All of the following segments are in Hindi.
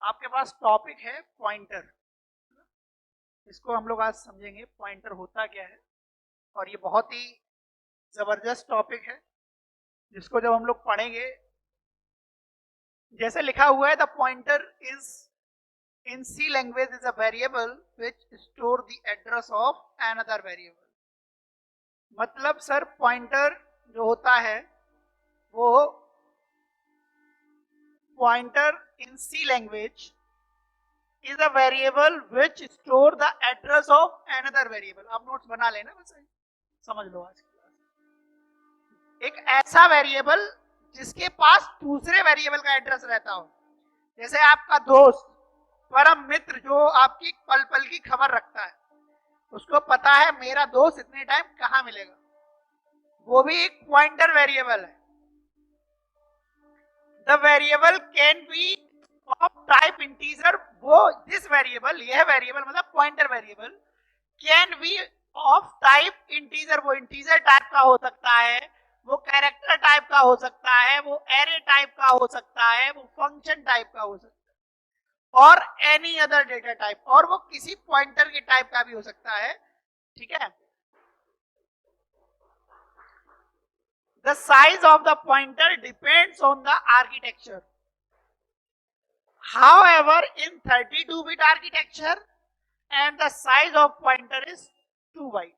आपके पास टॉपिक है पॉइंटर। इसको हम लोग आज समझेंगे पॉइंटर होता क्या है, और ये बहुत ही जबरदस्त टॉपिक है जिसको जब हम लोग पढ़ेंगे, जैसे लिखा हुआ है the pointer is in C language is a variable which store the address of another variable. मतलब सर पॉइंटर जो होता है वो pointer in C language is a variable which store the address of another variable। आप नोट्स बना लेना, बस समझ लो आज की क्लास। एक ऐसा वेरिएबल जिसके पास दूसरे वेरिएबल का एड्रेस रहता हो, जैसे आपका दोस्त, परम मित्र जो आपकी पल पल की खबर रखता है, उसको पता है मेरा दोस्त इतने टाइम कहां मिलेगा, वो भी एक पॉइंटर वेरिएबल है। The variable can be of type integer, वो दिस वेरिएबल, यह वेरिएबल मतलब pointer variable can be of type integer, वो इंटीजर टाइप का हो सकता है, वो कैरेक्टर टाइप का हो सकता है, वो एरे टाइप का हो सकता है, वो फंक्शन टाइप का हो सकता है, और एनी अदर डेटा टाइप, और वो किसी पॉइंटर के टाइप का भी हो सकता है। ठीक है। The size of the pointer depends on the architecture. However, in 32-bit architecture and the size of pointer is 2 byte।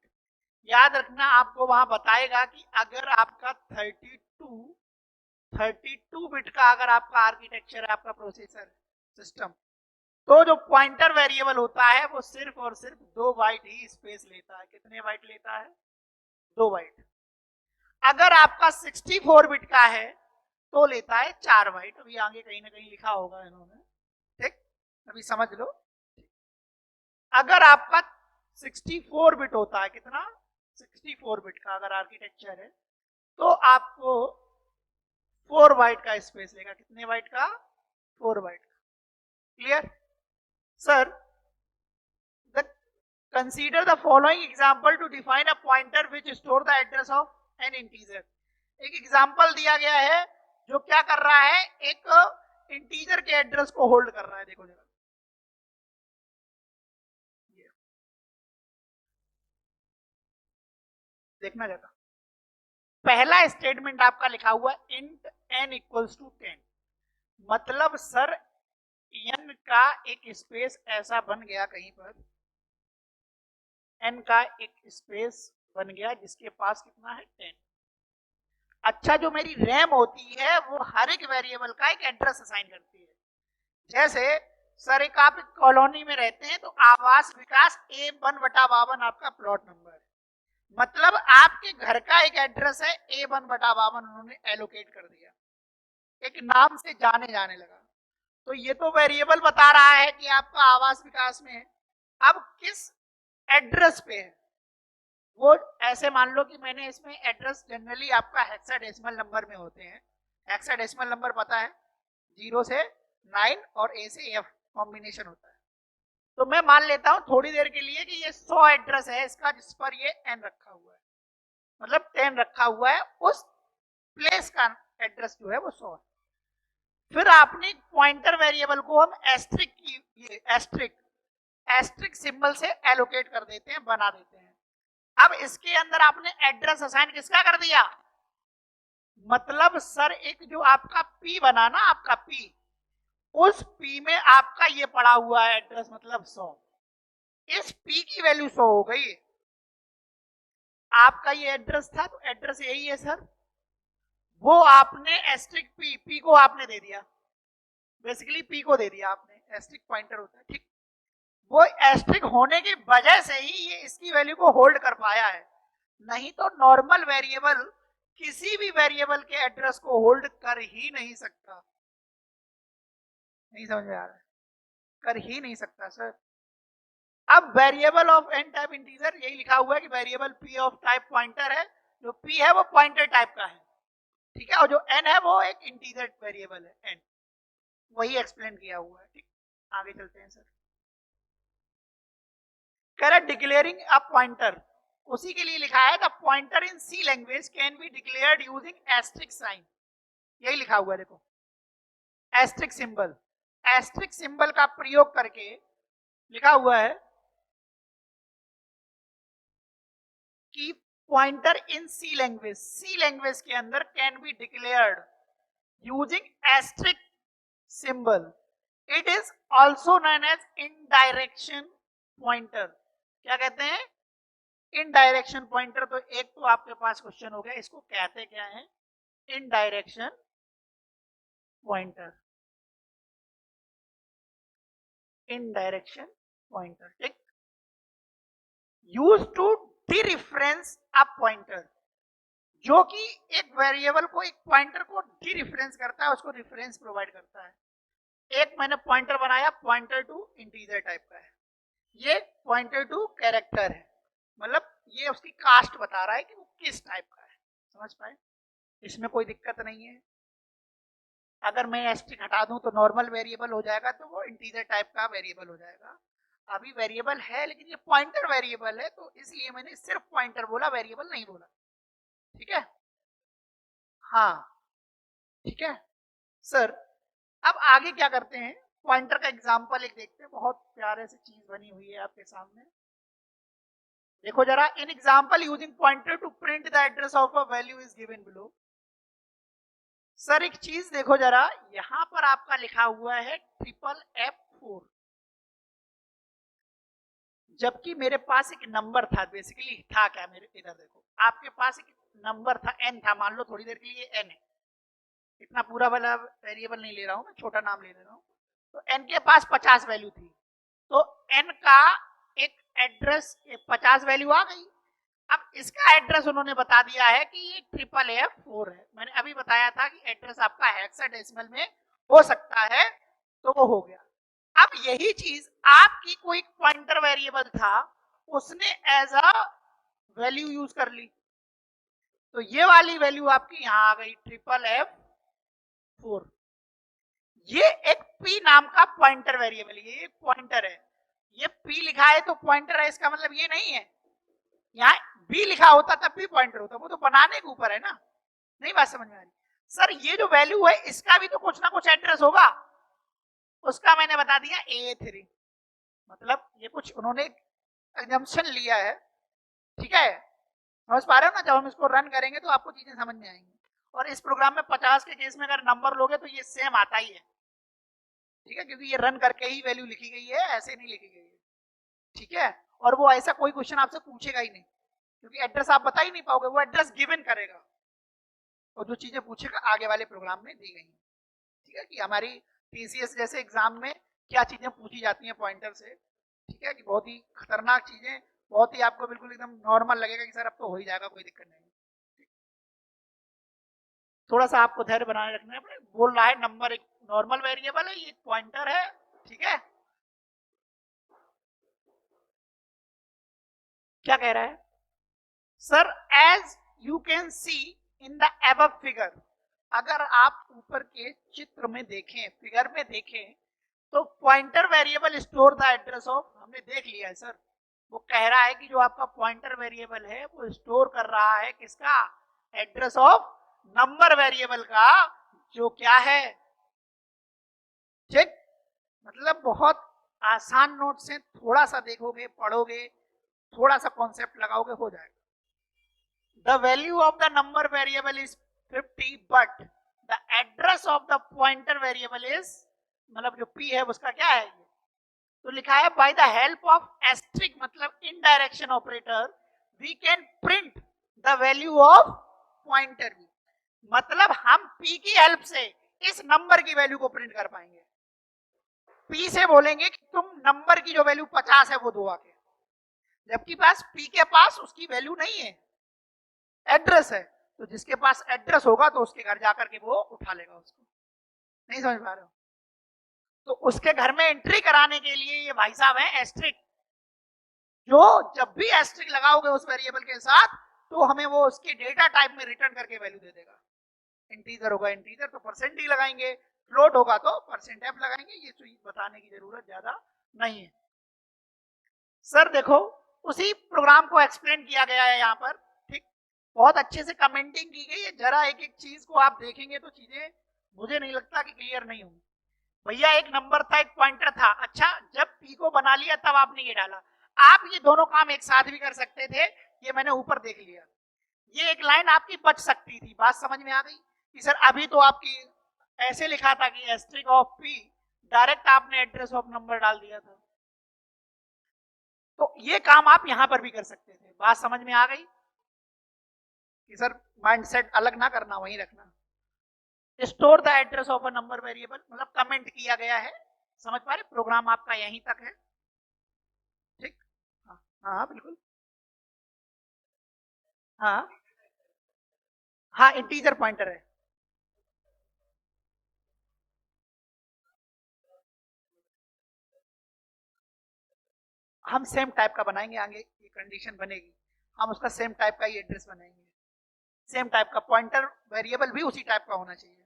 याद रखना, आपको वहां बताएगा कि अगर आपका 32 बिट का अगर आपका आर्किटेक्चर है, आपका प्रोसेसर सिस्टम, तो जो पॉइंटर वेरिएबल होता है वो सिर्फ और सिर्फ 2 बाइट ही स्पेस लेता है। कितने बाइट लेता है? 2 बाइट। अगर आपका 64 बिट का है तो लेता है 4 बाइट। अभी आगे कहीं ना कहीं लिखा होगा इन्होंने, ठीक, अभी समझ लो। अगर आपका 64 बिट होता है, कितना? 64 बिट का अगर आर्किटेक्चर है तो आपको 4 बाइट का स्पेस लेगा। कितने बाइट का? 4 बाइट का। Clear sir? Consider the following example to define a pointer which store the address of an integer. एक एग्जांपल दिया गया है जो क्या कर रहा है, एक इंटीजर के एड्रेस को होल्ड कर रहा है। देखो जरा, देखना जरा। पहला स्टेटमेंट आपका लिखा हुआ इंट n इक्वल्स टू 10। मतलब सर n का एक स्पेस ऐसा बन गया, कहीं पर n का एक स्पेस बन गया जिसके पास कितना है? 10। अच्छा, जो मेरी रैम होती है वो हर एक वेरिएबल का एक एड्रेस असाइन करती है। जैसे सर एक आप कॉलोनी में रहते हैं तो आवास विकास A1/52 आपका प्लॉट नंबर है। मतलब आपके घर का एक एड्रेस है A1/52, उन्होंने एलोकेट कर दिया, एक नाम से जाने जाने लगा। तो ये तो वेरिएबल बता रहा है कि आपका आवास विकास में है। अब किस एड्रेस पे है वो, ऐसे मान लो कि मैंने इसमें एड्रेस, जनरली आपका हेक्साडेसिमल नंबर में होते हैं। हेक्साडेसिमल नंबर पता है, 0 से 9 और A से F कॉम्बिनेशन होता है। तो मैं मान लेता हूं थोड़ी देर के लिए कि ये 100 एड्रेस है इसका, जिस पर ये n रखा हुआ है, मतलब 10 रखा हुआ है, उस प्लेस का एड्रेस जो है वो 100 है। फिर आपने पॉइंटर वेरिएबल को हम एस्ट्रिक सिंबल से एलोकेट कर देते हैं, बना देते हैं। अब इसके अंदर आपने एड्रेस असाइन किसका कर दिया? मतलब सर एक जो आपका P बना ना, आपका P, उस P में आपका ये पड़ा हुआ है एड्रेस, मतलब 100। इस P की वैल्यू 100 हो गई। आपका ये एड्रेस था तो एड्रेस यही है सर, वो आपने एस्ट्रिक P को आपने दे दिया, बेसिकली P को दे दिया आपने, एस्ट्रिक पॉइंटर होता है, ठीक। वो एस्ट्रिक होने की वजह से ही ये इसकी वैल्यू को होल्ड कर पाया है, नहीं तो नॉर्मल वेरिएबल किसी भी वेरिएबल के एड्रेस को होल्ड कर ही नहीं सकता। नहीं समझ में आ रहा है? कर ही नहीं सकता सर। अब variable of an type integer, यही लिखा हुआ है कि variable P of type pointer है। जो P है वो पॉइंटर टाइप का है, ठीक है, और जो n है वो एक इंटीजर वेरिएबल है n, वही एक्सप्लेन किया हुआ है, ठीक। आगे चलते हैं sir. Correct declaring a pointer, उसी के लिए लिखा है the pointer in C language can be declared using asterisk sign. यही लिखा हुआ है, देखो एस्ट्रिक सिंबल। एस्ट्रिक सिंबल का प्रयोग करके लिखा हुआ है कि पॉइंटर इन सी लैंग्वेज के अंदर can be declared using asterisk symbol. It is also known as indirection pointer. क्या कहते हैं? Indirection pointer. तो एक तो आपके पास क्वेश्चन हो गया, इसको कहते क्या है? Indirection pointer. Indirection pointer. ठीक. Use to dereference a pointer, जो कि एक वेरिएबल को, एक पॉइंटर को डीरेफरेंस करता है, उसको रेफरेंस प्रोवाइड करता है. एक मैंने पॉइंटर बनाया, पॉइंटर टू इंटीजर टाइप का है, ये पॉइंटर टू कैरेक्टर है, मतलब ये उसकी कास्ट बता रहा है कि वो किस टाइप का है. समझ पाए? इसमें कोई दिक्कत नहीं है. अगर मैं एस्ट्रिक हटा दूं तो नॉर्मल वेरिएबल हो जाएगा, तो वो इंटीजर टाइप का वेरिएबल हो जाएगा. अभी वेरिएबल है लेकिन ये पॉइंटर वेरिएबल है, तो इसलिए मैंने सिर्फ पॉइंटर बोला, वेरिएबल नहीं बोला. ठीक है? हाँ, ठीक है सर. अब आगे क्या करते हैं, पॉइंटर का एग्जांपल एक देखते हैं. बहुत प्यारे से चीज बनी हुई है आपके सामने. देखो जरा, in example using pointer to print the address of a value is given below. Sir एक चीज देखो जरा, यहां पर आपका लिखा हुआ है FFF4, जबकि मेरे पास एक नंबर था. बेसिकली था क्या, मेरे इधर देखो, आपके पास एक नंबर था, n था. मान लो थोड़ी देर के लिए n है, इतना पूरा वाला वेरिएबल नहीं ले रहा हूं मैं, छोटा नाम ले रहा हूं. तो n के पास 50 वैल्यू थी, तो n का एक एड्रेस 50 वैल्यू आ गई. अब इसका एड्रेस उन्होंने बता दिया है कि ये FFF4 है. मैंने अभी बताया था कि एड्रेस आपका हेक्साडेसिमल में हो सकता है, तो वो हो गया. अब यही चीज आपकी कोई पॉइंटर वेरिएबल था, उसने एज अ वैल्यू यूज कर ली, तो ये वाली वैल्यू आपकी यहां आ गई FFF4. ये एक p नाम का पॉइंटर वेरिएबल, ये एक पॉइंटर है. ये p लिखा है तो पॉइंटर है, इसका मतलब ये नहीं है यहाँ b लिखा होता तब भी पॉइंटर होता. वो तो बनाने के ऊपर है ना. नहीं बात समझ में आ रही? सर ये जो वैल्यू है, इसका भी तो कुछ ना कुछ एड्रेस होगा. उसका मैंने बता दिया A3. मतलब ये कुछ उन्होंने एग्जम्पशन लिया है. ठीक है, समझ पा रहे हो ना? जब हम इसको रन करेंगे तो आपको चीजें समझ में आएंगी. और इस प्रोग्राम में 50 के केस में अगर नंबर लोगे तो ये सेम आता ही है. ठीक है, क्योंकि ये रन करके ही वैल्यू लिखी गई है, ऐसे नहीं लिखी गई है. ठीक है, और वो ऐसा कोई क्वेश्चन आपसे पूछेगा ही नहीं, क्योंकि एड्रेस आप बता ही नहीं पाओगे, वो एड्रेस गिवन करेगा, और जो चीजें पूछेगा आगे वाले प्रोग्राम में दी गई है. ठीक है, कि हमारी TCS जैसे एग्जाम में क्या चीजें पूछी जाती हैं पॉइंटर से. ठीक है, कि बहुत ही खतरनाक चीजें, बहुत ही आपको बिल्कुल एकदम नॉर्मल लगेगा कि सर अब तो हो ही जाएगा, कोई दिक्कत नहीं. थोड़ा सा आपको धैर्य बनाए रखना है. बोल रहा है नंबर एक नॉर्मल वेरिएबल है, ये पॉइंटर है. ठीक है, क्या कह रहा है sir? As you can see in the above figure, अगर आप ऊपर के चित्र में देखें, फिगर में देखें, तो pointer variable store the address of, हमने देख लिया है सर. वो कह रहा है कि जो आपका पॉइंटर वेरिएबल है वो स्टोर कर रहा है किसका? एड्रेस ऑफ नंबर वेरिएबल का, जो क्या है. ठीक, मतलब बहुत आसान नोट से थोड़ा सा देखोगे, पढ़ोगे, थोड़ा सा कॉन्सेप्ट लगाओगे, हो जाएगा. The value of the number variable is 50, but the address of the pointer variable is, मतलब जो p है उसका क्या है? तो लिखा है by the help of asterisk, मतलब indirection operator, we can print the value of pointer. मतलब हम p की हेल्प से इस नंबर की वैल्यू को प्रिंट कर पाएंगे. p से बोलेंगे कि तुम नंबर की जो वैल्यू 50 है वो दो आके, जबकि पास p के पास उसकी वैल्यू नहीं है, एड्रेस है. तो जिसके पास एड्रेस होगा तो उसके घर जाकर के वो उठा लेगा उसको. नहीं समझ पा रहे हो? तो उसके घर में एंट्री कराने के लिए ये भाई साहब है एस्ट्रिक, जो जब भी एस्ट्रिक लगाओगे उस वेरिएबल के साथ, तो हमें वो उसके डेटा टाइप में रिटर्न करके वैल्यू दे देगा. इंटीजर होगा इंटीजर तो परसेंट ही लगाएंगे, फ्लोट होगा तो %f लगाएंगे. ये तो बताने की जरूरत ज्यादा नहीं है. सर देखो, उसी प्रोग्राम को एक्सप्लेन किया गया है यहाँ पर. ठीक, बहुत अच्छे से कमेंटिंग की गई है. जरा एक एक चीज को आप देखेंगे तो चीजें मुझे नहीं लगता कि क्लियर नहीं होंगी. भैया एक नंबर था, एक पॉइंटर था। अच्छा, जब पी को बना लिया तब आपने ये डाला। आप ये दोनों काम एक साथ भी कर सकते थे, ये मैंने ऊपर देख लिया। ये एक लाइन आपकी बच सकती थी। बात समझ में आ गई कि सर अभी तो आपकी ऐसे लिखा था कि एस्ट्रिक ऑफ पी, डायरेक्ट आपने एड्रेस ऑफ नंबर डाल दिया था। तो ये काम आप यहां पर भी कर सकते थे। बात समझ में आ गई कि सर माइंडसेट अलग ना करना, वहीं रखना। Store the address of a number variable, मतलब कमेंट किया गया है। समझ पा रहे, प्रोग्राम आपका यहीं तक है। ठीक। हाँ हाँ बिल्कुल। हाँ हाँ, इंटीजर पॉइंटर है। हम सेम टाइप का बनाएंगे, आगे ये कंडीशन बनेगी, हम उसका सेम टाइप का ही एड्रेस बनाएंगे। सेम टाइप का पॉइंटर वेरिएबल भी उसी टाइप का होना चाहिए।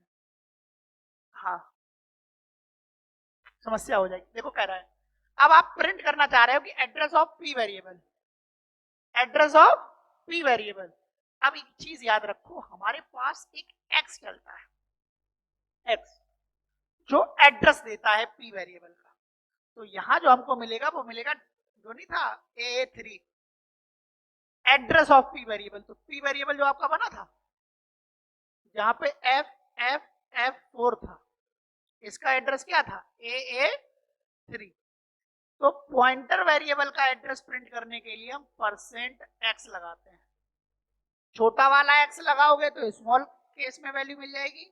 हाँ, समस्या हो जाएगी। देखो कह रहा है, अब आप प्रिंट करना चाह रहे हो कि address of P variable, address of P variable. अब एक चीज याद रखो, हमारे पास एक एक्स चलता है, एक्स, जो एड्रेस देता है पी वेरिएबल का। तो यहां जो हमको मिलेगा वो मिलेगा, जो नहीं था A3 address of P variable. तो पी वेरिएबल जो आपका बना था, जहां पे F4 था, इसका एड्रेस क्या था, AA3। तो पॉइंटर वेरिएबल का एड्रेस प्रिंट करने के लिए हम %x लगाते हैं। छोटा वाला x लगाओगे तो स्मॉल केस में वैल्यू मिल जाएगी,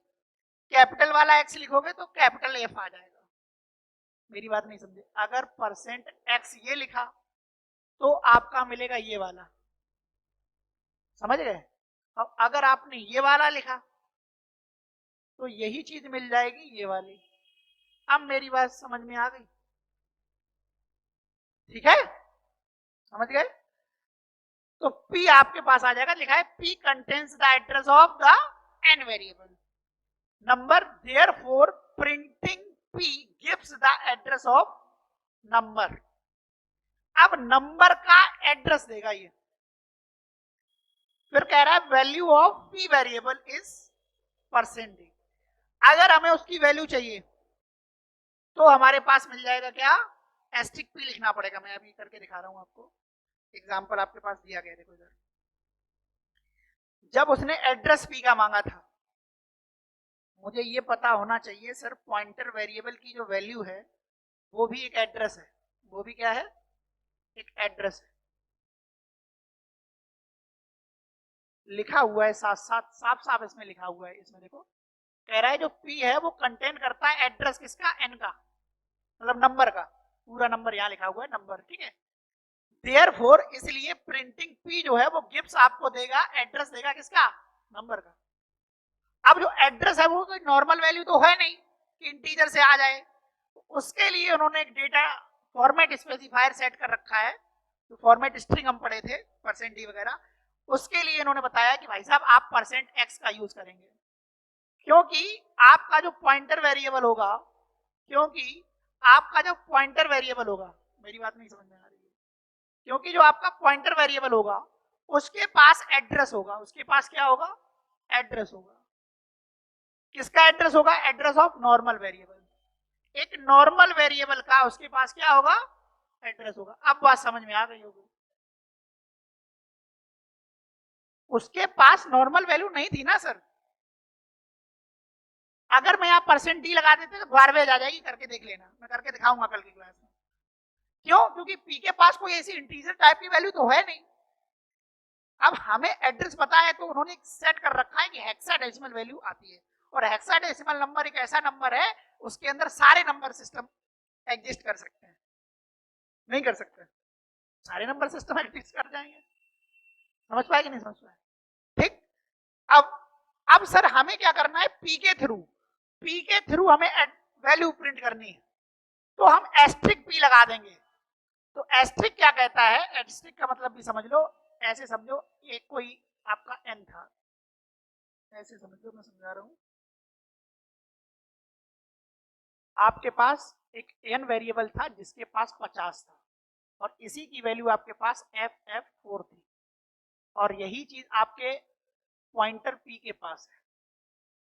कैपिटल वाला x लिखोगे तो कैपिटल F आ जाएगा। मेरी बात नहीं समझे, अगर %x ये लिखा तो आपका मिलेगा ये वाला, समझ गए। अब अगर आपने ये वाला लिखा तो यही चीज मिल जाएगी ये वाली। अब मेरी बात समझ में आ गई, ठीक है, समझ गए। तो P आपके पास आ जाएगा, लिखा है P contains the address of the n variable number, therefore printing P gives the address of number. अब नंबर का एड्रेस देगा ये। फिर कह रहा है value of P variable is %d। अगर हमें उसकी वैल्यू चाहिए तो हमारे पास मिल जाएगा क्या, एस्टिक P लिखना पड़ेगा। मैं अभी करके दिखा रहा हूं आपको, एग्जाम्पल आपके पास दिया गया, देखो इधर। जब उसने एड्रेस P का मांगा था, मुझे ये पता होना चाहिए सर पॉइंटर वेरिएबल की जो वैल्यू है वो भी एक एड्रेस है। वो भी क्या है, एक एड्रेस है। लिखा हुआ है साथ साथ, साफ साफ इसमें लिखा हुआ है, इसमें देखो कह रहा है जो P है वो कंटेन करता है एड्रेस किसका, n का, मतलब नंबर का। पूरा नंबर यहाँ लिखा हुआ है, नंबर, ठीक है। देयरफॉर, इसलिए प्रिंटिंग P जो है वो गिव्स आपको देगा, एड्रेस देगा किसका, नंबर का। अब जो एड्रेस है वो कोई नॉर्मल वैल्यू तो है नहीं कि इंटीजर से आ जाए, उसके लिए उन्होंने एक डेटा फॉर्मेट स्पेसिफायर सेट कर रखा है। जो फॉर्मेट स्ट्रिंग हम पढ़े थे %d वगैरह, उसके लिए इन्होंने बताया कि भाई साहब आप %x का यूज करेंगे, क्योंकि आपका जो पॉइंटर वेरिएबल होगा, क्योंकि आपका जो पॉइंटर वेरिएबल होगा, मेरी बात नहीं समझ में आ रही है, क्योंकि जो आपका पॉइंटर वेरिएबल होगा उसके पास एड्रेस होगा, उसके पास क्या होगा, एड्रेस होगा। किसका एड्रेस होगा, एड्रेस ऑफ नॉर्मल वेरिएबल। एक नॉर्मल वेरिएबल का उसके पास क्या होगा, एड्रेस होगा। अब बात समझ में आ गई होगी। उसके पास नॉर्मल वैल्यू नहीं थी ना सर। अगर मैं यहाँ %d लगा देते तो गार्बेज आ जाएगी, करके देख लेना, मैं करके दिखाऊंगा कल की क्लास में। क्यों, क्योंकि p के पास कोई ऐसी इंटीजर टाइप की वैल्यू तो है नहीं। अब हमें एड्रेस पता है तो उन्होंने सेट कर रखा है कि हेक्साडेसिमल वैल्यू आती है, और हेक्साडेसिमल नंबर एक ऐसा नंबर है उसके अंदर सारे नंबर सिस्टम एग्जिस्ट कर सकते हैं। नहीं कर सकते, सारे नंबर सिस्टम एग्जिस्ट कर जाएंगे। समझ पाए कि नहीं समझ पाए, ठीक। अब सर हमें क्या करना है, पी के थ्रू हमें वैल्यू प्रिंट करनी है, तो हम एस्ट्रिक पी लगा देंगे। तो एस्ट्रिक क्या कहता है, एस्ट्रिक का मतलब भी समझ लो, ऐसे समझो ये कोई आपका n था, ऐसे समझो, मैं समझा रहा हूं। आपके पास एक n वेरिएबल था जिसके पास 50 था, और इसी की वैल्यू आपके पास F4 थी, और यही चीज आपके पॉइंटर P के पास है।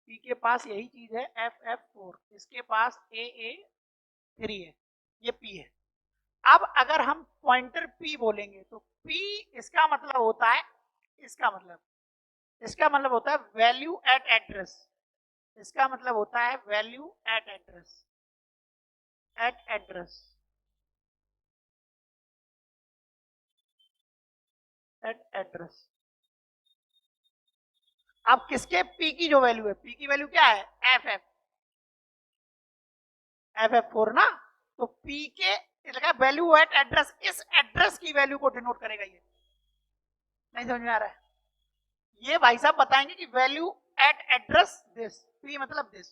पी के पास यही चीज है FF4, इसके पास AA3 है, ये पी है। अब अगर हम पॉइंटर पी बोलेंगे तो पी इसका मतलब होता है, इसका मतलब होता है वैल्यू एट एड्रेस, इसका मतलब होता है value eight address, eight address, eight address. अब किसके पी की जो वैल्यू है, पी की वैल्यू क्या है FF, FF4 ना, तो पी के वैल्यू एट एड्रेस, इस एड्रेस की वैल्यू को डिनोट करेगा ये। नहीं समझ में आ रहा है? ये भाई साहब बताएंगे कि value eight address this, P मतलब दिस,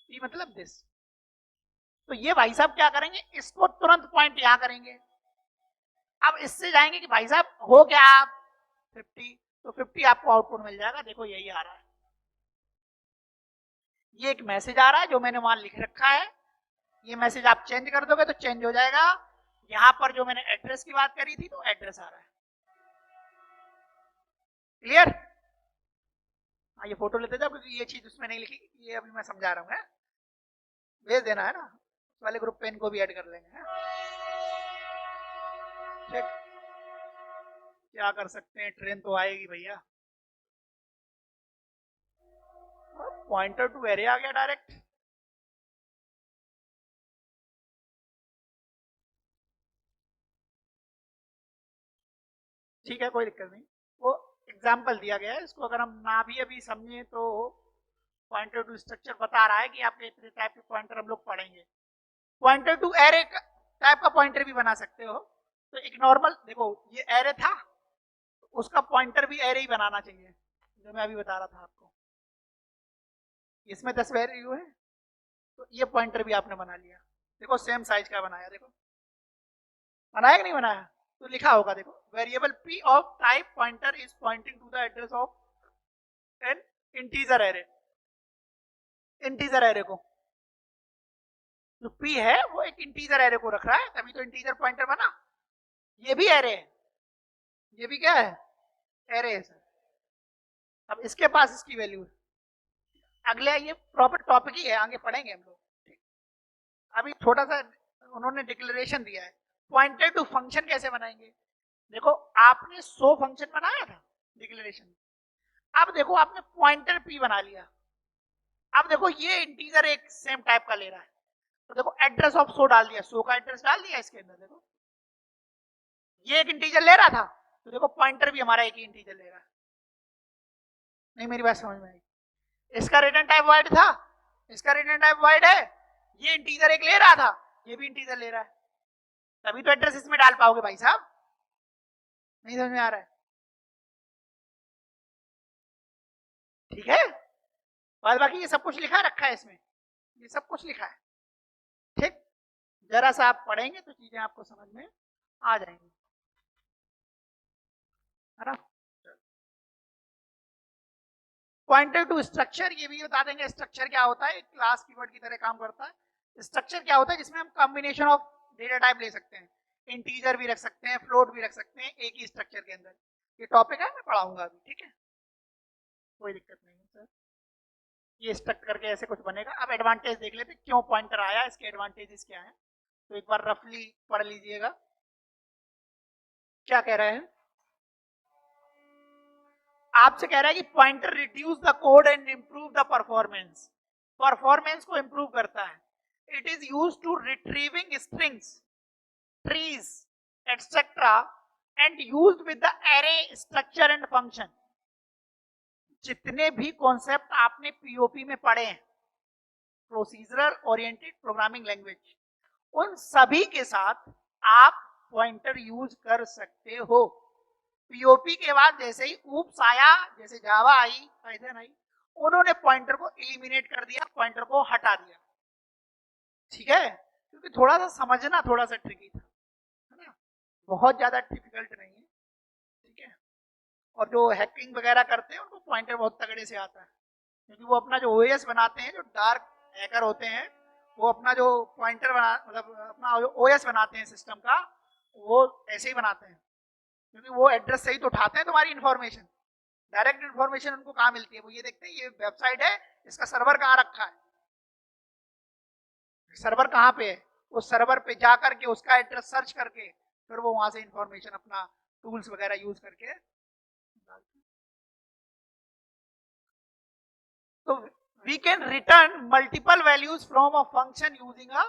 पी मतलब दिस। तो ये भाई साहब क्या करेंगे, इसको तुरंत पॉइंट यहां करेंगे। अब इससे जाएंगे कि भाई साहब हो क्या आप 50, तो 50 आपको आउटपुट मिल जाएगा, देखो यही आ रहा है, ये एक मैसेज आ रहा है जो मैंने वहां लिख रखा है, ये मैसेज आप चेंज कर दोगे तो चेंज हो जाएगा। यहां पर जो मैंने एड्रेस की बात करी थी तो एड्रेस आ रहा है। क्लियर? हाँ, ये फोटो लेते जाओ क्योंकि ये चीज उसमें नहीं लिखी, ये अभी मैं समझा रहा हूँ, भेज देना है ना, उस वाले ग्रुप पे इनको भी ऐड कर लेंगे। ठीक, क्या कर सकते हैं, ट्रेन तो आएगी भैया। पॉइंटर टू एरे आ गया डायरेक्ट। ठीक है, कोई दिक्कत नहीं, वो एग्जाम्पल दिया गया है, इसको अगर हम ना भी अभी समझे तो पॉइंटर टू स्ट्रक्चर बता रहा है कि आपके इतने टाइप के पॉइंटर हम लोग पढ़ेंगे। पॉइंटर टू एरे टाइप का पॉइंटर भी बना सकते हो। तो एक नॉर्मल देखो, ये एरे था, उसका पॉइंटर भी एरे ही बनाना चाहिए, जो मैं अभी बता रहा था आपको। इसमें 10 वैल्यू है, तो ये पॉइंटर भी आपने बना लिया। देखो सेम साइज का बनाया, देखो बनाया कि नहीं बनाया, तो लिखा होगा देखो, variable p of type pointer is pointing to the address of an integer array. Integer array को जो p है वो एक इंटीजर एरे को रख रहा है, तभी तो इंटीजर पॉइंटर बना। ये भी एरे है, ये भी क्या है, एरे है सर। अब इसके पास इसकी वैल्यू है, अगले ये प्रॉपर टॉपिक ही है, आगे पढ़ेंगे हम लोग। अभी थोड़ा सा उन्होंने डिक्लेरेशन दिया है, पॉइंटर टू फंक्शन कैसे बनाएंगे। देखो आपने सो फंक्शन बनाया था डिक्लेरेशन, अब देखो आपने पॉइंटर पी बना लिया। अब देखो ये इंटीजर एक सेम टाइप का ले रहा है, तो देखो एड्रेस ऑफ सो डाल दिया, सो का एड्रेस डाल दिया इसके अंदर। देखो ये एक इंटीजर ले रहा था, तो देखो पॉइंटर भी हमारा एक ही इंटीजर ले रहा है। नहीं मेरी बात समझ में आई? इसका रिटर्न टाइप वाइड था, इसका रिटर्न टाइप वाइड है, ये इंटीजर एक ले रहा था, ये भी इंटीजर ले रहा है, तभी तो एड्रेस इसमें डाल पाओगे भाई साहब। नहीं समझ में आ रहा है? ठीक है, बाद बाकी ये सब कुछ लिखा रखा है इसमें, ये सब कुछ लिखा है। ठीक, जरा सा आप पढ़ेंगे तो चीजें आपको समझ में आ जाएंगी, है ना। पॉइंटर टू स्ट्रक्चर, ये भी बता देंगे स्ट्रक्चर क्या होता है, क्लास कीवर्ड की तरह काम करता है। स्ट्रक्चर क्या होता है, जिसमें हम कॉम्बिनेशन ऑफ डेटा टाइप ले सकते हैं, इंटीजर भी रख सकते हैं, फ्लोट भी रख सकते हैं एक ही स्ट्रक्चर के अंदर। ये टॉपिक है, मैं पढ़ाऊंगा अभी, ठीक है, कोई दिक्कत नहीं है सर। ये स्ट्रक्चर करके ऐसे कुछ बनेगा। अब एडवांटेज देख लेते क्यों पॉइंटर आया, इसके एडवांटेजेस क्या है, तो एक बार रफली पढ़ लीजिएगा क्या कह रहे हैं। आपसे कह रहा है कि pointer reduce the code and improve the performance, performance को इंप्रूव करता है। It is use to retrieving strings, trees etcetera and used with the array structure and function. जितने भी कॉन्सेप्ट आपने पीओपी में पढ़े हैं, प्रोसीजरल ओरिएंटेड प्रोग्रामिंग लैंग्वेज, उन सभी के साथ आप पॉइंटर यूज कर सकते हो। पीओपी के बाद जैसे ही ऊप्स आया, जैसे जावा आई, पाइथन आई, उन्होंने पॉइंटर को एलिमिनेट कर दिया, पॉइंटर को हटा दिया। ठीक है, क्योंकि थोड़ा सा समझना थोड़ा सा ट्रिकी था, है ना, बहुत ज्यादा डिफिकल्ट नहीं है। ठीक है, और जो हैकिंग वगैरह करते हैं उनको पॉइंटर बहुत तगड़े से आता है, क्योंकि वो अपना जो ओएस बनाते हैं, जो डार्क हैकर होते हैं, वो अपना जो पॉइंटर बना, मतलब अपना ओएस बनाते हैं सिस्टम का, वो ऐसे ही बनाते हैं, क्योंकि वो एड्रेस से ही तो उठाते हैं तुम्हारी इंफॉर्मेशन। डायरेक्ट इन्फॉर्मेशन उनको कहाँ मिलती है? वो ये देखते हैं ये वेबसाइट है, इसका सर्वर कहाँ रखा है, सर्वर कहाँ पे है, उस सर्वर पे जा करके उसका एड्रेस सर्च करके फिर वो वहां से इंफॉर्मेशन अपना टूल्स वगैरह यूज करके। तो we can return multiple values from a function using a,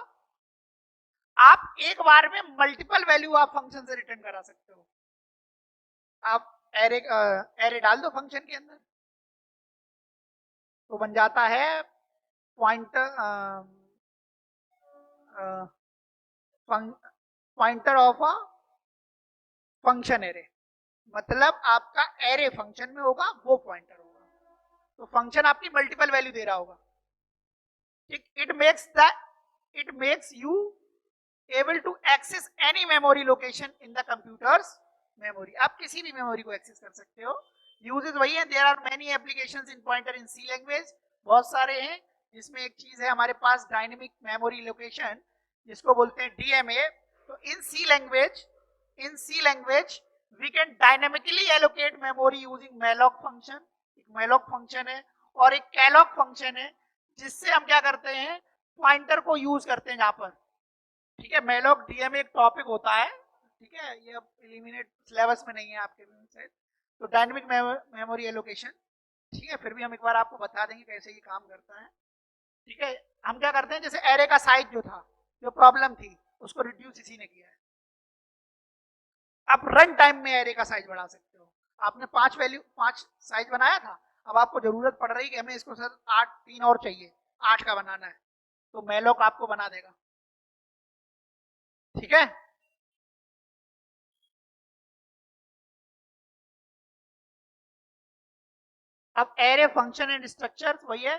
आप एक बार में मल्टीपल वैल्यू आप फंक्शन से रिटर्न करा सकते हो। आप एरे एरे डाल दो फंक्शन के अंदर तो बन जाता है pointer pointer of a function array, मतलब आपका एरे फंक्शन में होगा वो पॉइंटर होगा, तो फंक्शन आपकी मल्टीपल वैल्यू दे रहा होगा। It makes you able to access any memory location in the computer's memory, आप किसी भी मेमोरी को एक्सेस कर सकते हो। यूजेस वही है, there are many applications in pointer in C language, बहुत सारे हैं जिसमें एक चीज है हमारे पास डायनेमिक मेमोरी लोकेशन जिसको बोलते हैं डीएमए। तो in C language we can dynamically allocate memory using malloc function, एक मैलॉक फंक्शन है और एक कैलॉक फंक्शन है जिससे हम क्या करते हैं पॉइंटर को यूज करते हैं यहाँ पर। ठीक है, मैलॉक डीएम एक टॉपिक होता है, ठीक है, ये अब एलिमिनेट सिलेबस में नहीं है आपके शायद। तो डायनेमिक मेमोरी एलोकेशन, ठीक है, फिर भी हम एक बार आपको बता देंगे कैसे ये काम करता है। ठीक है, हम क्या करते हैं जैसे एरे का साइज जो था, जो प्रॉब्लम थी उसको रिड्यूस इसी ने किया है। आप रन टाइम में एरे का साइज बढ़ा सकते हो। आपने 5 साइज बनाया था, अब आपको जरूरत पड़ रही कि हमें इसको सर 3 और चाहिए, 8 का बनाना है, तो मैलॉक आपको बना देगा। ठीक है, अब एरे फंक्शन एंड स्ट्रक्चर वही है,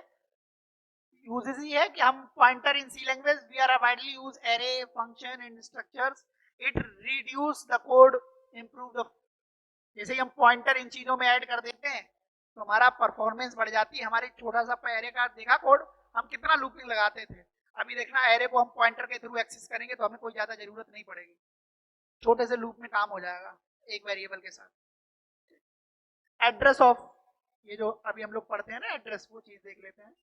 यूजेस ही है कि हम pointer in C language we are widely use array function and structures, it reduce the code, improve the, जैसे ही हम पॉइंटर इन चीजों में ऐड कर देते हैं तो हमारा परफॉर्मेंस बढ़ जाती है। हमारे छोटा सा एरे का देखा कोड, हम कितना लूपिंग लगाते थे, अभी देखना एरे को हम पॉइंटर के थ्रू एक्सेस करेंगे तो हमें कोई ज्यादा जरूरत नहीं पड़ेगी, छोटे से लूप में काम हो जाएगा एक वेरिएबल के साथ। एड्रेस ऑफ, ये जो अभी हम लोग पढ़ते हैं ना एड्रेस, वो चीज देख लेते हैं।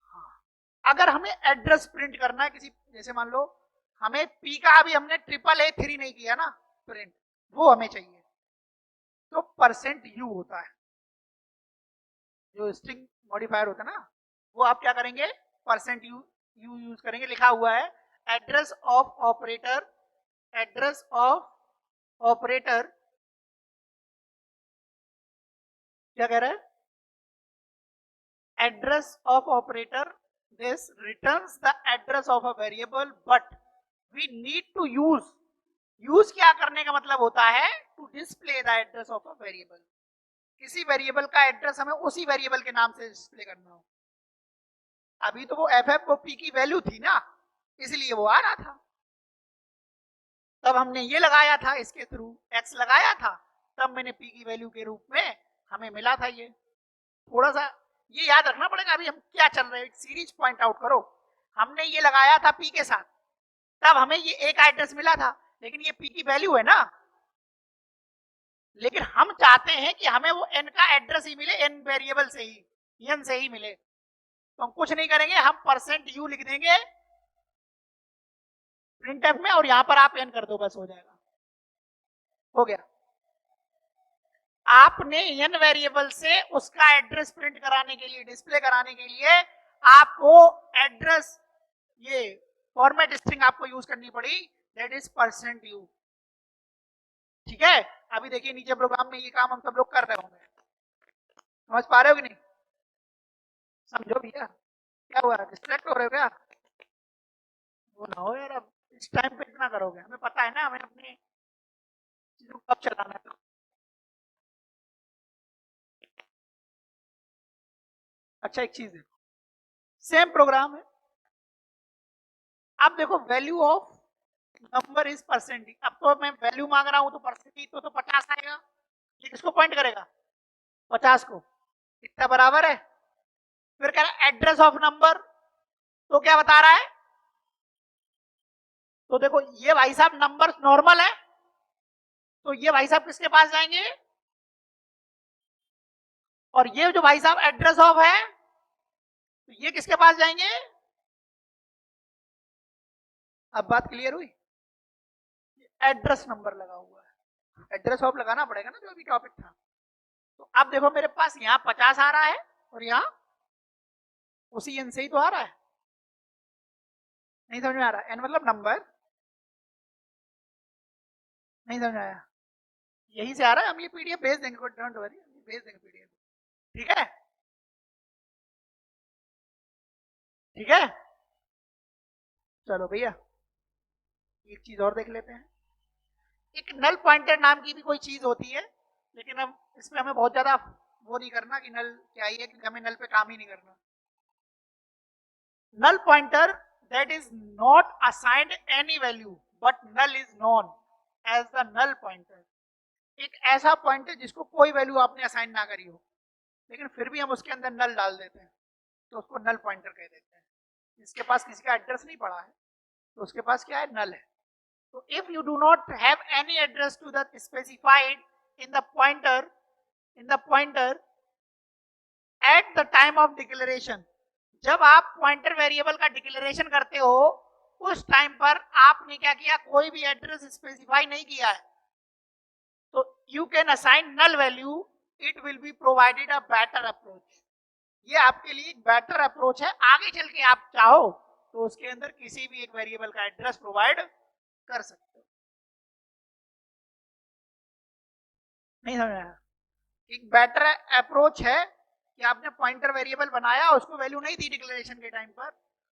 हाँ, अगर हमें एड्रेस प्रिंट करना है किसी, जैसे मान लो हमें पी का अभी हमने AAA3 नहीं किया ना प्रिंट, वो हमें चाहिए, तो %u होता है जो स्ट्रिंग मॉडिफायर होता है ना, वो आप क्या करेंगे %u यूज करेंगे। लिखा हुआ है address of operator, address of operator क्या कह रहा है, address of operator, this returns the address of a variable but we need to use क्या करने का मतलब होता है to display the address of a variable, किसी वेरिएबल का एड्रेस हमें उसी वेरिएबल के नाम से डिस्प्ले करना हो। अभी तो वो ffop की वैल्यू थी ना, इसलिए वो आ रहा था, तब हमने ये लगाया था इसके थ्रू x लगाया था, तब मैंने p की वैल्यू के रूप में हमें मिला था ये। थोड़ा सा ये याद रखना पड़ेगा, अभी हम क्या चल रहे हैं सीरीज पॉइंट आउट करो, हमने ये लगाया था पी के साथ, तब हमें ये एक एड्रेस मिला था, लेकिन ये पी की वैल्यू है ना, लेकिन हम चाहते हैं कि हमें वो एन का एड्रेस ही मिले, एन वेरिएबल से ही, एन से ही मिले, तो हम कुछ नहीं करेंगे, हम %u लिख देंगे प्रिंटफ में और यहां पर आप एन कर दो, बस हो जाएगा, हो गया। आपने एन वेरिएबल से उसका एड्रेस प्रिंट कराने के लिए, डिस्प्ले कराने के लिए आपको एड्रेस, ये फॉर्मेट स्ट्रिंग आपको यूज करनी पड़ी, दैट इज %u। ठीक है, अभी देखिए नीचे प्रोग्राम में ये काम हम सब लोग कर रहे होंगे, समझ पा रहे हो कि नहीं, समझो भैया, क्या हुआ डिस्ट्रैक्ट हो रहे हो क्या? वो ना हो यार, अब इस टाइम पे इतना करोगे, हमें पता है ना हमें अपनी चीजों को कब चलाना है। अच्छा एक चीज है, सेम प्रोग्राम है, अब देखो वैल्यू ऑफ नंबर इज %, अब तो मैं वैल्यू मांग रहा हूं तो %, तो 50 आएगा, ये किसको पॉइंट करेगा, 50 को, इतना बराबर है। फिर कह रहा है एड्रेस ऑफ नंबर, तो क्या बता रहा है, तो देखो ये भाई साहब नंबर नॉर्मल है, तो ये भाई साहब किसके पास जाएंगे, और ये जो भाई साहब एड्रेस ऑफ है, तो ये किसके पास जाएंगे? अब बात क्लियर हुई? एड्रेस नंबर लगा हुआ है, एड्रेस ऑफ लगाना पड़ेगा ना, जो अभी टॉपिक था। तो अब देखो मेरे पास यहाँ 50 आ रहा है और यहाँ उसी एन से ही तो आ रहा है। नहीं समझ में आ रहा? एन मतलब नंबर, नहीं समझ में आया? यहीं से आ रहा है, हम ये पीडीएफ भेज देंगे, डोंट वरी, भेज देंगे पीडीएफ। ठीक है, ठीक है, चलो भैया एक चीज और देख लेते हैं। एक नल पॉइंटर नाम की भी कोई चीज होती है, लेकिन हम इसमें हमें बहुत ज्यादा वो नहीं करना कि नल क्या ही है, क्योंकि हमें नल पे काम ही नहीं करना। null pointer that is not assigned any value but null is known as the null pointer। एक ऐसा पॉइंटर जिसको कोई वैल्यू आपने असाइन ना करी हो, लेकिन फिर भी हम उसके अंदर नल डाल देते हैं, तो उसको नल पॉइंटर कह देते हैं। जिसके पास किसी का एड्रेस नहीं पड़ा है, तो उसके पास क्या है? नल है। तो if you do not have any address to the specified in the pointer at the time of declaration, जब आप पॉइंटर वेरिएबल का डिक्लेरेशन करते हो उस टाइम पर आपने क्या किया? कोई भी एड्रेस स्पेसिफाई नहीं किया है, तो you can assign null value, it will be provided a better approach. ये आपके लिए एक बेटर अप्रोच है। आगे चल के आप चाहो तो उसके अंदर किसी भी एक वेरिएबल का एड्रेस प्रोवाइड कर सकते हो। नहीं समझ आया? एक बेटर अप्रोच है कि आपने पॉइंटर वेरिएबल बनाया, उसको वैल्यू नहीं दी डिक्लेरेशन के टाइम पर,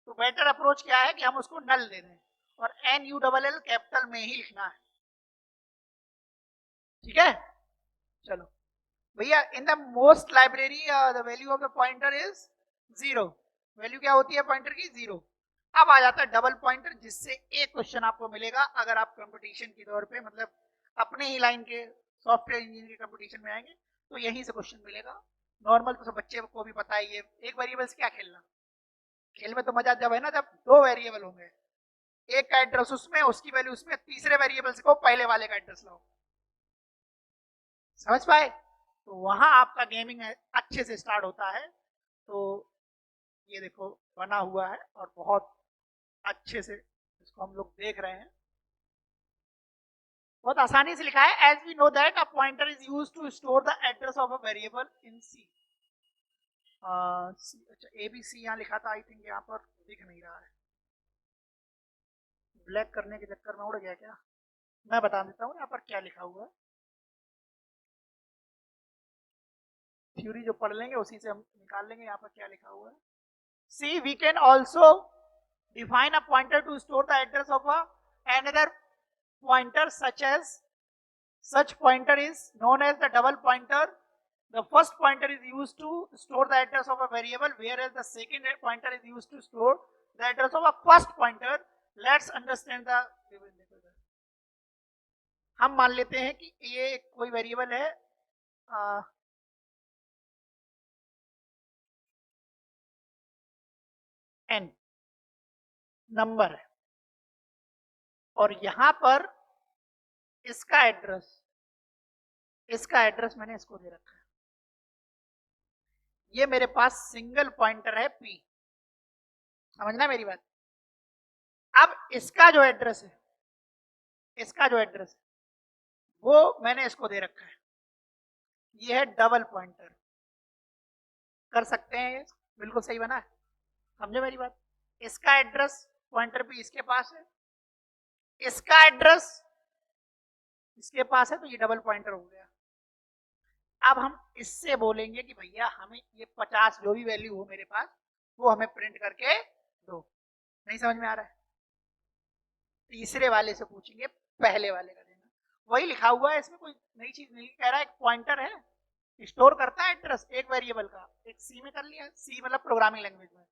तो बेटर अप्रोच क्या है कि हम उसको नल दे दें और NULL कैपिटल में ही लिखना है। ठीक है, चलो भैया, in the most library the value of the pointer is 0। Value क्या होती है पॉइंटर की? 0। अब आ जाता है डबल पॉइंटर, जिससे एक क्वेश्चन आपको मिलेगा अगर आप कंपटीशन के तौर पे, मतलब अपने ही लाइन के सॉफ्टवेयर इंजीनियर के कंपटीशन में आएंगे, तो यहीं से क्वेश्चन मिलेगा। नॉर्मल तो सब बच्चे को भी पता है, ये एक वेरिएबल से क्या खेलना। खेल में तो मजा जब है ना, जब दो वेरिएबल होंगे, एक का एड्रेस उसमें, उसकी वैल्यू उसमें, तीसरे वेरिएबल से को पहले वाले का एड्रेस लाओ। समझ पाए? तो वहां आपका गेमिंग अच्छे से स्टार्ट होता है। तो ये देखो बना हुआ है और बहुत अच्छे से इसको हम लोग देख रहे हैं, बहुत आसानी से लिखा है। As we know that a pointer is used to store the address of a variable in C. अच्छा ABC यहाँ लिखा था, आई थिंक यहाँ पर दिख नहीं रहा है, ब्लैक करने के चक्कर में उड़ गया क्या? मैं बता देता हूँ यहाँ पर क्या लिखा हुआ है। थ्योरी जो पढ़ लेंगे उसी से हम निकाल लेंगे यहाँ पर क्या लिखा हुआ है। See we can also define a pointer to store the address of another pointer, such pointer is known as the double pointer. The first pointer is used to store the address of a variable, whereas the second pointer is used to store the address of a first pointer. Let's understand the हम मान लेते हैं कि ये कोई वेरिएबल है n नंबर है, और यहां पर इसका एड्रेस मैंने इसको दे रखा है। ये मेरे पास सिंगल पॉइंटर है P, समझना मेरी बात। अब इसका जो एड्रेस है वो मैंने इसको दे रखा है, ये है डबल पॉइंटर। कर सकते हैं, बिल्कुल सही बना है, समझे मेरी बात। इसका एड्रेस पॉइंटर P इसके पास है, इसका एड्रेस इसके पास है, तो ये डबल पॉइंटर हो गया। अब हम इससे बोलेंगे कि भैया हमें ये 50 जो भी वैल्यू हो मेरे पास, वो हमें प्रिंट करके दो। नहीं समझ में आ रहा है? तीसरे वाले से पूछेंगे, पहले वाले का देना। वही लिखा हुआ है, इसमें कोई नई चीज नहीं कह रहा है। एक पॉइंटर है, स्टोर करता है एड्रेस एक वेरिएबल का, एक सी में कर लिया, सी मतलब प्रोग्रामिंग लैंग्वेज में,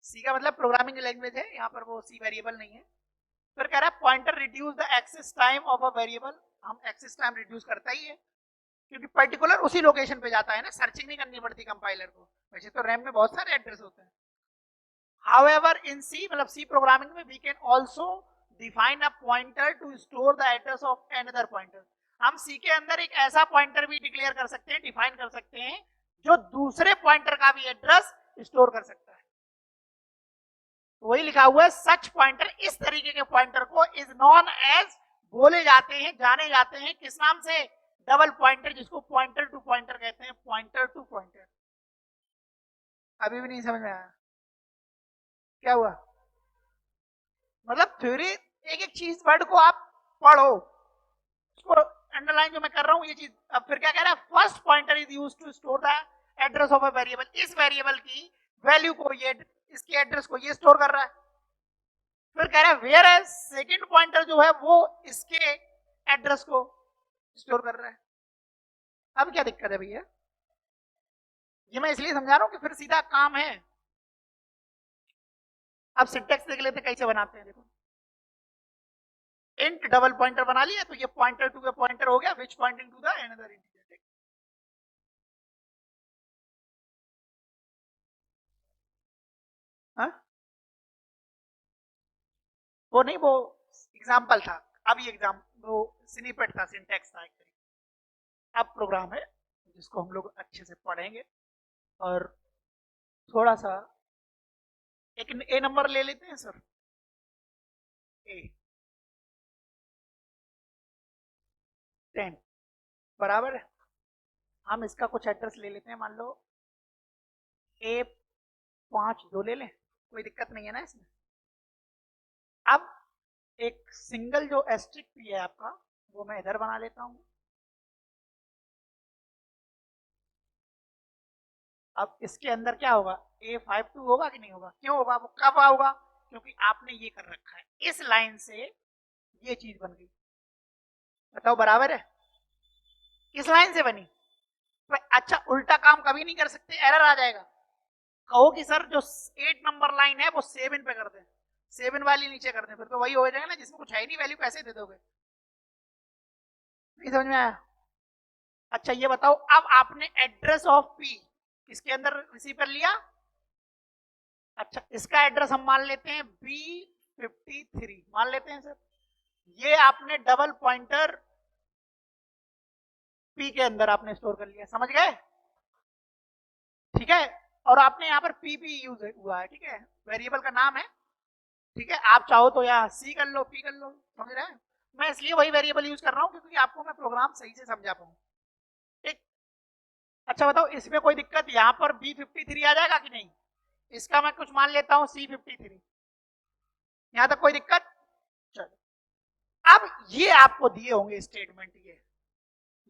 सी का मतलब प्रोग्रामिंग लैंग्वेज है, यहाँ पर वो सी वेरिएबल नहीं है। फिर कह रहा है pointer reduce the access time of a variable. हम एक्सेस टाइम रिड्यूस करता ही है, क्योंकि पर्टिकुलर उसी लोकेशन पे जाता है ना, सर्चिंग नहीं करनी पड़ती कंपाइलर को। वैसे तो रैम में बहुत सारे एड्रेस होते हैं। However, in C मतलब C प्रोग्रामिंग में we can also define a pointer to store the address of another pointer। हम C के अंदर एक ऐसा पॉइंटर भी डिक्लेयर कर सकते हैं, डिफाइन कर सकते हैं, जो दूसरे पॉइंटर का भी एड्रेस स्टोर कर सकता है। तो वही लिखा हुआ है, सच पॉइंटर, इस तरीके के पॉइंटर को इज नॉन एज, बोले जाते हैं, जाने जाते हैं किस नाम से? डबल पॉइंटर, जिसको पॉइंटर टू पॉइंटर कहते हैं, पॉइंटर टू पॉइंटर। अभी भी नहीं समझ में आया क्या हुआ? मतलब थ्योरी, एक एक चीज वर्ड को आप पढ़ो, उसको अंडरलाइन जो मैं कर रहा हूं ये चीज। अब फिर क्या कह रहा है? First pointer is used to store the address of a variable, इस वेरिएबल की वैल्यू को ये, इसके एड्रेस को ये स्टोर कर रहा है। फिर कह रहा है वेयर एज सेकंड पॉइंटर जो है वो इसके एड्रेस को स्टोर कर रहा है। अब क्या दिक्कत है भैया? ये मैं इसलिए समझा रहा हूं कि फिर सीधा काम है। अब सिंटेक्स देख लेते कैसे बनाते हैं। देखो, इंट डबल पॉइंटर बना लिया, तो ये पॉइंटर टू का पॉइंटर हो गया, which pointing to the another integer. हाँ, वो नहीं, वो एग्जाम्पल था। अब ये एग्जाम, वो स्निपेट था, सिंटेक्स था। अब प्रोग्राम है जिसको हम लोग अच्छे से पढ़ेंगे, और थोड़ा सा एक ए नंबर ले लेते हैं सर। ए 10 बराबर है। हम इसका कुछ एड्रेस ले लेते हैं, मान लो A5 ले लें, कोई दिक्कत नहीं है ना इसमें। अब एक सिंगल जो एस्ट्रिक भी है आपका, वो मैं इधर बना लेता हूं। अब इसके अंदर क्या होगा? A52 होगा कि नहीं होगा? क्यों होगा? वो कब होगा? क्योंकि आपने ये कर रखा है, इस लाइन से ये चीज बन गई। बताओ बराबर है? किस लाइन से बनी? तो अच्छा, उल्टा काम कभी नहीं कर सकते, एरर आ जाएगा। कहो कि सर जो 8 नंबर लाइन है वो 7 पे कर दें, 7 वाली नीचे कर दें, फिर तो वही हो जाएगा ना, जिसमें कुछ है नहीं, वैल्यू कैसे दे दोगे? नहीं समझ में आया? अच्छा ये बताओ, अब आपने एड्रेस ऑफ पी किसके अंदर रिसीव कर लिया? अच्छा, इसका एड्रेस हम मान लेते हैं B53 मान लेते हैं सर। ये आपने डबल पॉइंटर पी के अंदर आपने स्टोर कर लिया, समझ गए? ठीक है, और आपने यहाँ पर पी यूज हुआ है, ठीक है, वेरिएबल का नाम है। ठीक है, आप चाहो तो यहाँ सी कर लो, पी कर लो, समझ रहे हैं? मैं इसलिए वही वेरिएबल यूज कर रहा हूँ क्योंकि आपको मैं प्रोग्राम सही से समझा पाऊँ। ठीक, अच्छा बताओ, इसमें कोई दिक्कत? यहाँ पर B53 आ जाएगा कि नहीं? इसका मैं कुछ मान लेता हूँ C53, यहाँ तक कोई दिक्कत? चलो, अब ये आपको दिए होंगे स्टेटमेंट,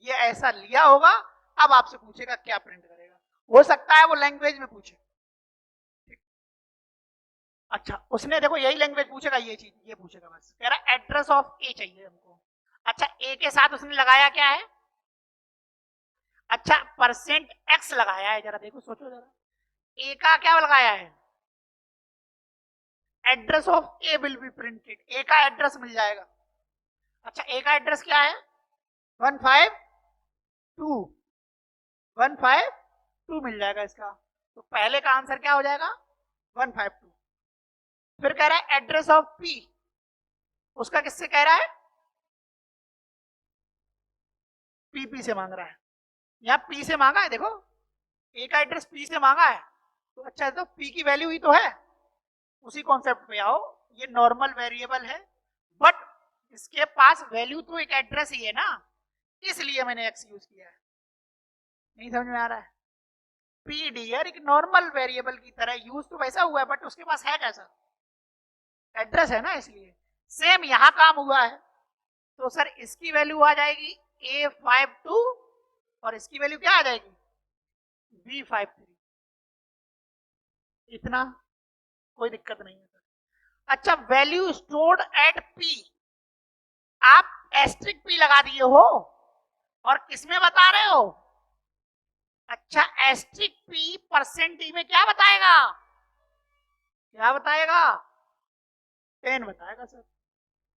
ये ऐसा लिया होगा। अब आपसे पूछेगा क्या प्रिंट करेगा, हो सकता है वो लैंग्वेज में पूछे। अच्छा, उसने देखो यही लैंग्वेज पूछेगा, ये चीज ये पूछेगा, बस कह रहा एड्रेस ऑफ ए चाहिए हमको। अच्छा, ए के साथ उसने लगाया क्या है? अच्छा, %x लगाया है, जरा देखो, सोचो जरा, ए का क्या लगाया है? Address of A will be printed, A का एड्रेस मिल जाएगा। अच्छा, ए का एड्रेस क्या है? 152 152 मिल जाएगा इसका। तो पहले का आंसर क्या हो जाएगा? 152। फिर कह रहा है एड्रेस ऑफ पी, उसका किससे कह रहा है? पी से मांग रहा है, यहाँ पी से मांगा है, देखो ए का एड्रेस पी से मांगा है। तो अच्छा, तो पी की वैल्यू ही तो है, उसी कॉन्सेप्ट पे आओ। ये नॉर्मल वेरिएबल है, बट इसके पास वैल्यू तो एक एड्रेस ही है ना, इसलिए मैंने एक्स यूज किया है। नहीं समझ में आ रहा है? पी डियर एक नॉर्मल वेरिएबल की तरह यूज तो वैसा हुआ है, बट उसके पास है कैसा? एड्रेस है ना, इसलिए सेम यहां काम हुआ है। तो सर इसकी वैल्यू आ जाएगी A52 और इसकी वैल्यू क्या आ जाएगी? B53। इतना कोई दिक्कत नहीं है सर। अच्छा, वैल्यू स्टोर्ड एट P, आप एस्ट्रिक P लगा दिए हो, और किसमें बता रहे हो? अच्छा, एस्ट्रिक P %d में क्या बताएगा? क्या बताएगा? 10 बताएगा सर,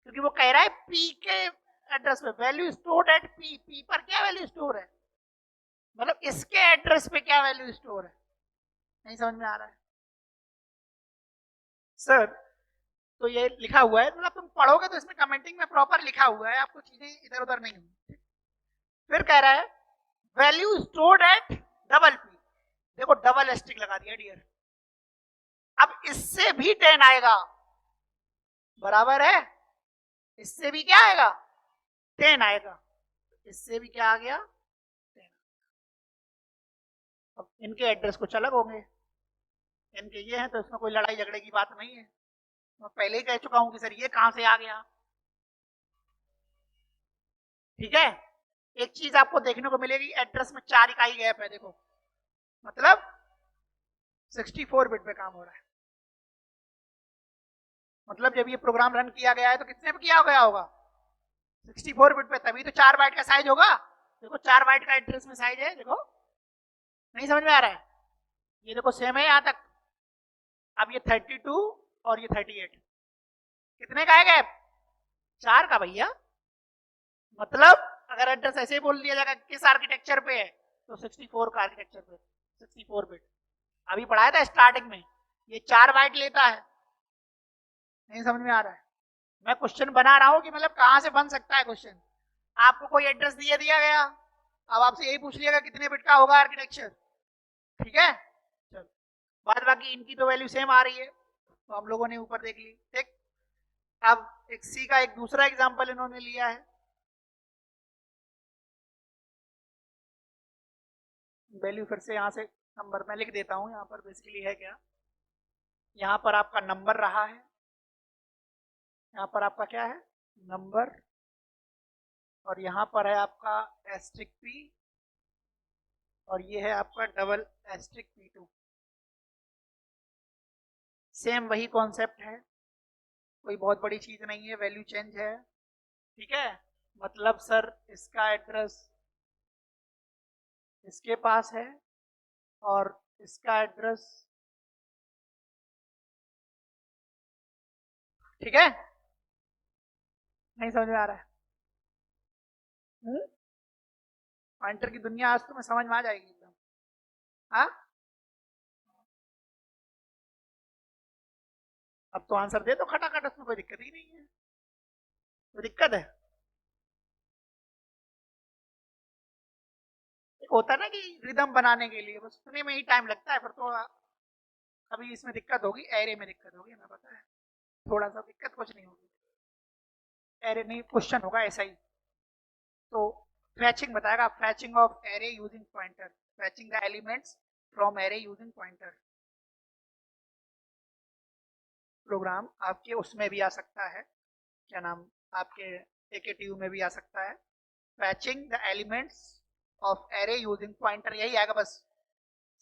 क्योंकि वो कह रहा है P के एड्रेस पे वैल्यू स्टोर्ड एट P पर क्या वैल्यू स्टोर है, मतलब इसके एड्रेस पे क्या वैल्यू स्टोर है। नहीं समझ में आ रहा है सर? तो ये लिखा हुआ है, मतलब तुम पढ़ोगे तो इसमें कमेंटिंग में प्रॉपर लिखा हुआ है, आपको चीजें इधर उधर नहीं होंगी। फिर कह रहा है value stored at double P, देखो डबल एस्ट्रिक लगा दिया डियर। अब इससे भी 10 आएगा, बराबर है, इससे भी क्या आएगा, 10 आएगा, इससे भी क्या आ गया, 10। अब इनके एड्रेस कुछ अलग होंगे, इनके ये हैं, तो इसमें कोई लड़ाई झगड़े की बात नहीं है। मैं पहले ही कह चुका हूं कि सर ये कहां से आ गया। ठीक है, एक चीज आपको देखने को मिलेगी, एड्रेस में 4 इकाई गैप है, देखो मतलब 64 बिट पे काम हो रहा है। मतलब जब ये प्रोग्राम रन किया गया है तो कितने पे किया गया होगा, 64 बिट पे, तभी तो 4 बाइट का साइज होगा। देखो 4 बाइट का एड्रेस में साइज है, देखो नहीं समझ में आ रहा है, ये देखो सेम है यहां तक। अब ये 32 और ये 38, कितने का है गैप, 4 का भैया। मतलब अगर एड्रेस ऐसे ही बोल दिया जाएगा किस आर्किटेक्चर पे है, तो 64 का आर्किटेक्चर पे, 64 बिट। अभी पढ़ाया था स्टार्टिंग में, ये 4 बाइट लेता है। नहीं समझ में आ रहा है, मैं क्वेश्चन बना रहा हूं कि मतलब कहां से बन सकता है क्वेश्चन। आपको कोई एड्रेस दिया गया, अब आपसे यही पूछ लिएगा कितने बिट का होगा आर्किटेक्चर। ठीक है, चलो बाद बाकी इनकी तो वैल्यू सेम आ रही है, तो हम लोगों ने ऊपर देख ली। ठीक, अब एक सी का एक दूसरा एग्जांपल इन्होंने लिया है। वैल्यू फिर से यहाँ से नंबर में लिख देता हूँ, यहाँ पर बेसिकली है क्या, यहाँ पर आपका नंबर रहा है, यहाँ पर आपका क्या है, नंबर, और यहाँ पर है आपका एस्ट्रिक पी, और ये है आपका डबल एस्ट्रिक P2। सेम वही कॉन्सेप्ट है, कोई बहुत बड़ी चीज नहीं है, वैल्यू चेंज है। ठीक है, मतलब सर इसका एड्रेस इसके पास है और इसका एड्रेस, ठीक है, नहीं समझ में आ रहा है, पॉइंटर की दुनिया आज तुम्हें समझ में आ जाएगी एकदम। हाँ, अब तो आंसर दे दो खटाखट, उसमें कोई दिक्कत ही नहीं है, कोई दिक्कत है। एक होता है ना कि रिदम बनाने के लिए बस उतने में ही टाइम लगता है, फिर तो अभी इसमें दिक्कत होगी, एरे में दिक्कत होगी, हमें पता है, थोड़ा सा दिक्कत, कुछ नहीं होगी, एरे नहीं क्वेश्चन होगा ऐसा ही। तो फैचिंग बताएगा, fetching of array using pointer, fetching the elements from array using pointer. Program आपके उसमें भी आ सकता है, क्या नाम, आपके AKTU में भी आ सकता है, फैचिंग the elements of array using pointer, यही आएगा बस,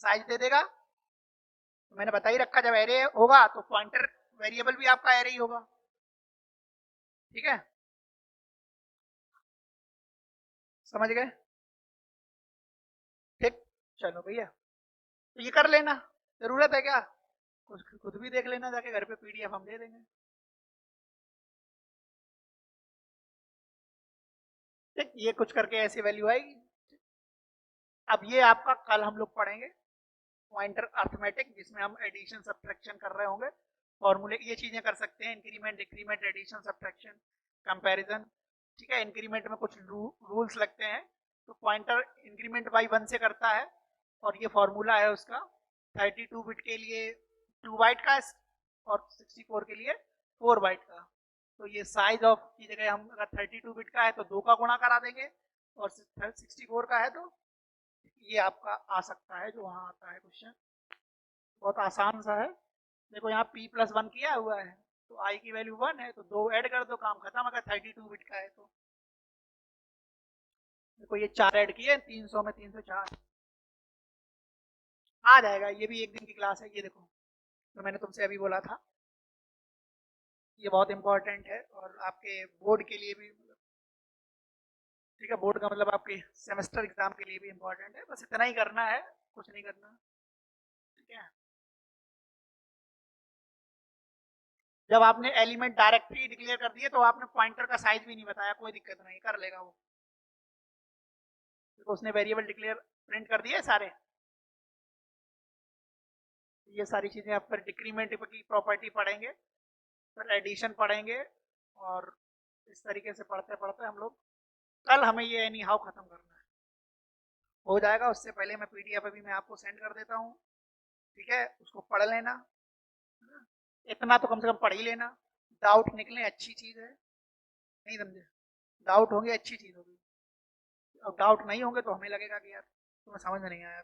साइज दे देगा। तो मैंने बता ही रखा, जब एरे होगा तो पॉइंटर वेरिएबल भी आपका एरे ही होगा। ठीक है, समझ गए, ठीक, चलो भैया, तो ये कर लेना, जरूरत है क्या, कुछ खुद भी देख लेना जाके घर पे, PDF हम दे देंगे। ठीक, ये कुछ करके ऐसी वैल्यू आएगी। अब ये आपका कल हम लोग पढ़ेंगे पॉइंटर अर्थमेटिक, जिसमें हम एडिशन सब्ट्रैक्शन कर रहे होंगे, फॉर्मूले ये चीजें कर सकते हैं, increment decrement addition subtraction comparison. ठीक है, इंक्रीमेंट में कुछ रूल्स लगते हैं, तो पॉइंटर इंक्रीमेंट बाई 1 से करता है, और ये फॉर्मूला है उसका, 32 बिट के लिए 2 बाइट का और 64 के लिए 4 बाइट का। तो ये साइज ऑफ की जगह हम अगर 32 बिट का है तो 2 का गुणा करा देंगे, और 64 का है तो ये आपका आ सकता है, जो वहां आता है क्वेश्चन, बहुत आसान सा है। देखो यहाँ P+1 किया हुआ है, तो I की वैल्यू 1 है, तो 2 ऐड कर दो, काम खत्म, अगर 32 बिट का है तो। देखो ये 4 ऐड किए, 300 में 304 आ जाएगा, ये भी एक दिन की क्लास है। ये देखो तो मैंने तुमसे अभी बोला था, ये बहुत इंपॉर्टेंट है, और आपके बोर्ड के लिए भी, ठीक है, बोर्ड का मतलब आपके सेमेस्टर एग्जाम के लिए भी इंपॉर्टेंट है, बस इतना ही करना है, कुछ नहीं करना। ठीक है, जब आपने एलिमेंट डायरेक्टली डिक्लेयर कर दिए तो आपने पॉइंटर का साइज भी नहीं बताया, कोई दिक्कत नहीं, कर लेगा वो, तो उसने वेरिएबल डिक्लेयर प्रिंट कर दिए सारे। ये सारी चीजें आप फिर डिक्रीमेंट की प्रॉपर्टी पढ़ेंगे, फिर एडिशन पढ़ेंगे, और इस तरीके से पढ़ते पढ़ते हम लोग, कल हमें ये एनी हाउ खत्म करना है। हो जाएगा, उससे पहले मैं पीडीएफ अभी मैं आपको सेंड कर देता हूँ, ठीक है, उसको पढ़ लेना, इतना तो कम से कम पढ़ ही लेना, डाउट निकले अच्छी चीज है, नहीं समझे, डाउट होंगे अच्छी चीज होगी, अब डाउट नहीं होंगे तो हमें लगेगा कि यार तुम्हें समझ में नहीं आया।